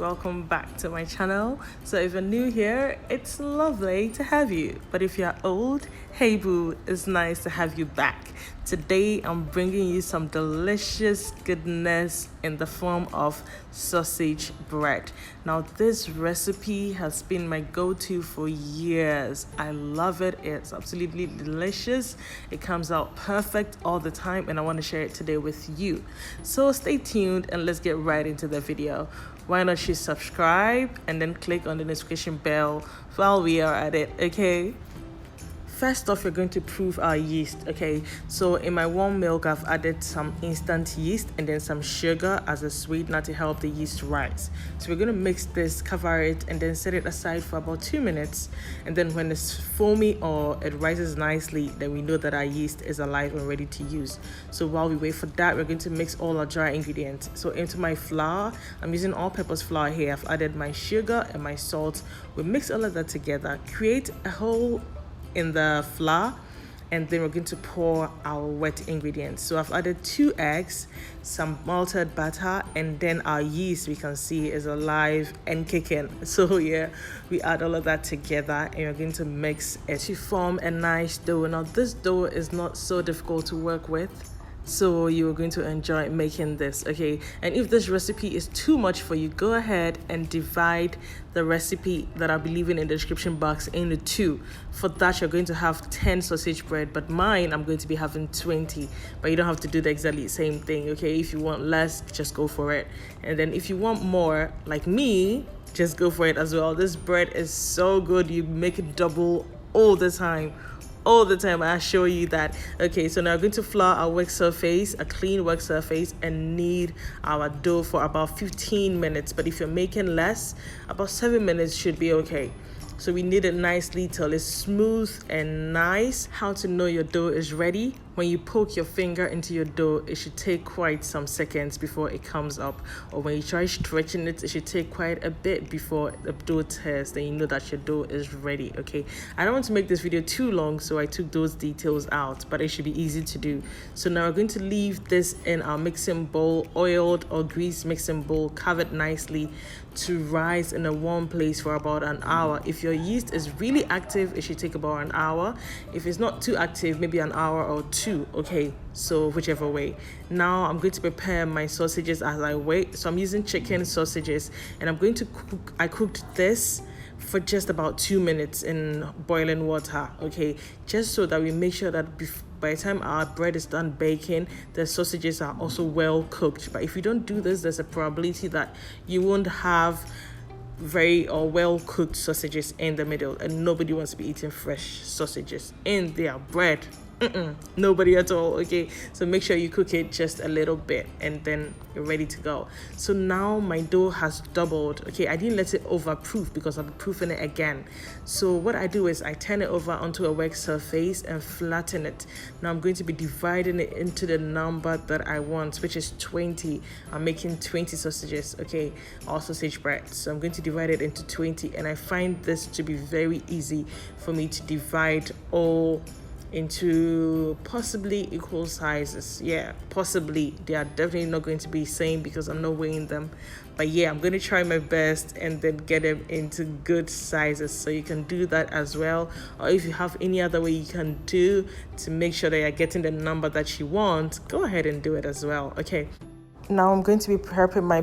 welcome back to my channel. So if you're new here, it's lovely to have you, but if you're old, hey boo, it's nice to have you back. Today I'm bringing you some delicious goodness in the form of sausage bread. Now this recipe has been my go-to for years. I love it. It's absolutely delicious. It comes out perfect all the time, and I want to share it today with you. So stay tuned and let's get right into the video. Why not you subscribe and then click on the notification bell while we are at it, okay? First off, we're going to prove our yeast, okay? So in my warm milk, I've added some instant yeast and then some sugar as a sweetener to help the yeast rise. So we're going to mix this, cover it, and then set it aside for about 2 minutes. And then when it's foamy or it rises nicely, then we know that our yeast is alive and ready to use. So while we wait for that, we're going to mix all our dry ingredients. So into my flour, I'm using all-purpose flour here. I've added my sugar and my salt. We mix all of that together, create a hole in the flour, and then we're going to pour our wet ingredients. So I've added 2 eggs, some malted butter, and then our yeast, we can see, is alive and kicking. So yeah, we add all of that together and we're going to mix it to form a nice dough. Now this dough is not so difficult to work with, so you're going to enjoy making this, okay? And if this recipe is too much for you, go ahead and divide the recipe that I'll be leaving in the description box into 2. For that, you're going to have 10 sausage bread, but mine, I'm going to be having 20. But you don't have to do the exactly same thing, okay? If you want less, just go for it. And then if you want more, like me, just go for it as well. This bread is so good. You make it double all the time. I assure you that. Okay, so now we're going to flour our work surface, a clean work surface, and knead our dough for about 15 minutes. But if you're making less, about 7 minutes should be okay. So we knead it nicely till it's smooth and nice. How to know your dough is ready? When you poke your finger into your dough, it should take quite some seconds before it comes up. Or when you try stretching it, it should take quite a bit before the dough tears. Then you know that your dough is ready, okay? I don't want to make this video too long, so I took those details out, but it should be easy to do. So now we're going to leave this in our mixing bowl, oiled or greased mixing bowl, covered nicely, to rise in a warm place for about an hour. If your yeast is really active, it should take about an hour. If it's not too active, maybe an hour or 2, okay? So whichever way. Now I'm going to prepare my sausages as I wait. So I'm using chicken sausages, and I'm going to cook. I cooked this for just about 2 minutes in boiling water, okay? Just so that we make sure that by the time our bread is done baking, the sausages are also well cooked. But if you don't do this, there's a probability that you won't have very or well cooked sausages in the middle, and nobody wants to be eating fresh sausages in their bread. Nobody at all, okay? So make sure you cook it just a little bit and then you're ready to go. So now my dough has doubled, okay? I didn't let it overproof because I'll be proofing it again. So what I do is I turn it over onto a work surface and flatten it. Now I'm going to be dividing it into the number that I want, which is 20. I'm making 20 sausages, okay? Or sausage bread. So I'm going to divide it into 20, and I find this to be very easy for me to divide all into possibly equal sizes. Yeah, possibly. They are definitely not going to be same because I'm not weighing them, but yeah, I'm going to try my best and then get them into good sizes. So you can do that as well, or if you have any other way you can do to make sure that you're getting the number that you want, go ahead and do it as well, okay? Now I'm going to be prepping my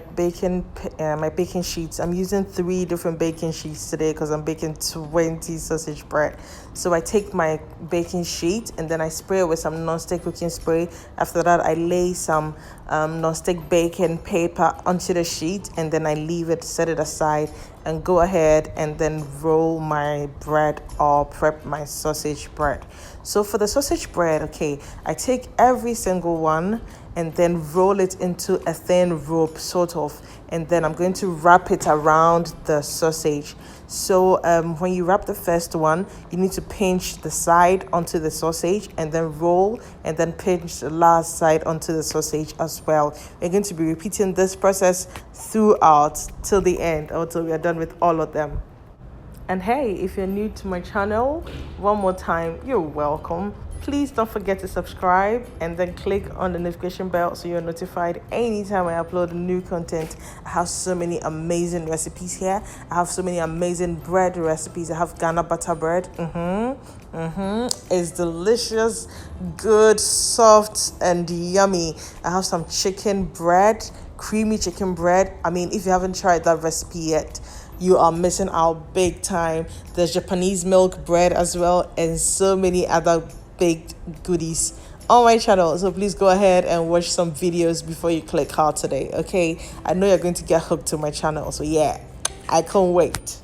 baking sheets. I'm using 3 different baking sheets today because I'm baking 20 sausage bread. So I take my baking sheet and then I spray it with some non-stick cooking spray. After that, I lay some non-stick baking paper onto the sheet, and then I leave it, set it aside, and go ahead and then roll my bread or prep my sausage bread. So for the sausage bread, okay, I take every single one and then roll it into a thin rope, sort of, and then I'm going to wrap it around the sausage. So when you wrap the first one, you need to pinch the side onto the sausage and then roll, and then pinch the last side onto the sausage as well. We're going to be repeating this process throughout till the end, or till we are done with all of them. And hey, if you're new to my channel, one more time, you're welcome. Please don't forget to subscribe and then click on the notification bell so you're notified anytime I upload new content. I have so many amazing recipes here. I have so many amazing bread recipes. I have Ghana butter bread. It's delicious, good, soft, and yummy. I have some chicken bread, creamy chicken bread. I mean, if you haven't tried that recipe yet, you are missing out big time. There's Japanese milk bread as well, and so many other baked goodies on my channel. So please go ahead and watch some videos before you click out today, okay? I know you're going to get hooked to my channel, so yeah, I can't wait.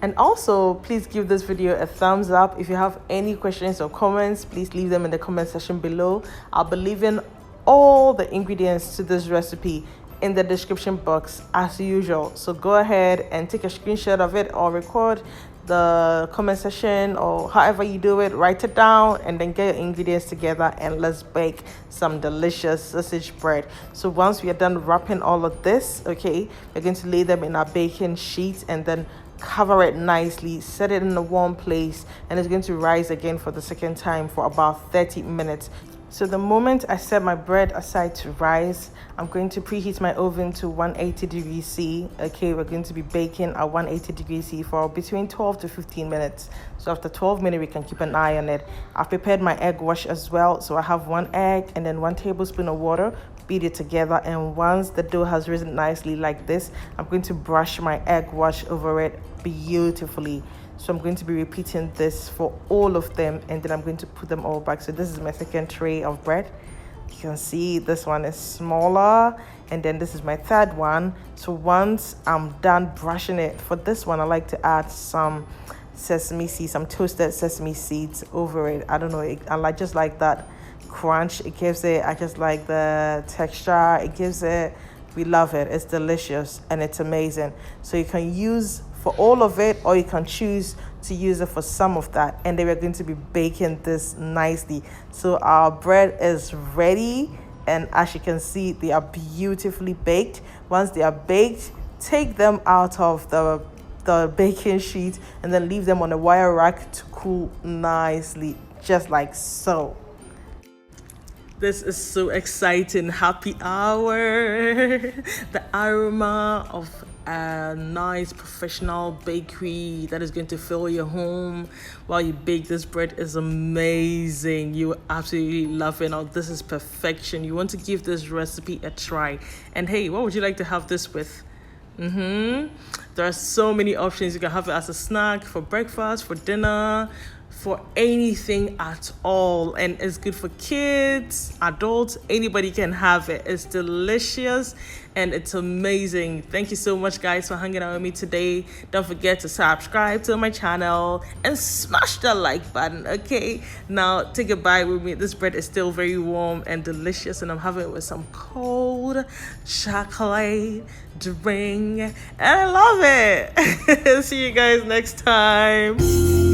And also, please give this video a thumbs up. If you have any questions or comments, please leave them in the comment section below. I'll be leaving all the ingredients to this recipe in the description box as usual. So go ahead and take a screenshot of it or record the comment section, or however you do it, write it down and then get your ingredients together and let's bake some delicious sausage bread. So once we are done wrapping all of this, okay, we're going to lay them in our baking sheet and then cover it nicely, set it in a warm place, and it's going to rise again for the second time for about 30 minutes. So the moment I set my bread aside to rise, I'm going to preheat my oven to 180 degrees C. Okay, we're going to be baking at 180 degrees C for between 12 to 15 minutes. So after 12 minutes, we can keep an eye on it. I've prepared my egg wash as well. So I have 1 egg and then 1 tablespoon of water. Beat it together, and once the dough has risen nicely like this, I'm going to brush my egg wash over it beautifully. So I'm going to be repeating this for all of them, and then I'm going to put them all back. So this is my second tray of bread. You can see this one is smaller, and then this is my third one. So once I'm done brushing it, for this one I like to add some sesame seeds, some toasted sesame seeds over it. I don't know, I just like that crunch it gives it. I just like the texture it gives it. We love it. It's delicious and it's amazing. So you can use for all of it, or you can choose to use it for some of that, and then we're going to be baking this nicely. So our bread is ready, and as you can see, they are beautifully baked. Once they are baked, take them out of the baking sheet and then leave them on a wire rack to cool nicely, just like so. This is so exciting. Happy hour. The aroma of a nice professional bakery that is going to fill your home while you bake this bread is amazing. You will absolutely love it. Now, this is perfection. You want to give this recipe a try. And hey, what would you like to have this with? There are so many options. You can have it as a snack, for breakfast, for dinner, for anything at all, and it's good for kids, adults, anybody can have it. It's delicious and it's amazing. Thank you so much, guys, for hanging out with me today. Don't forget to subscribe to my channel and smash the like button. Okay, now take a bite with me. This bread is still very warm and delicious, and I'm having it with some cold chocolate drink, and I love it. See you guys next time.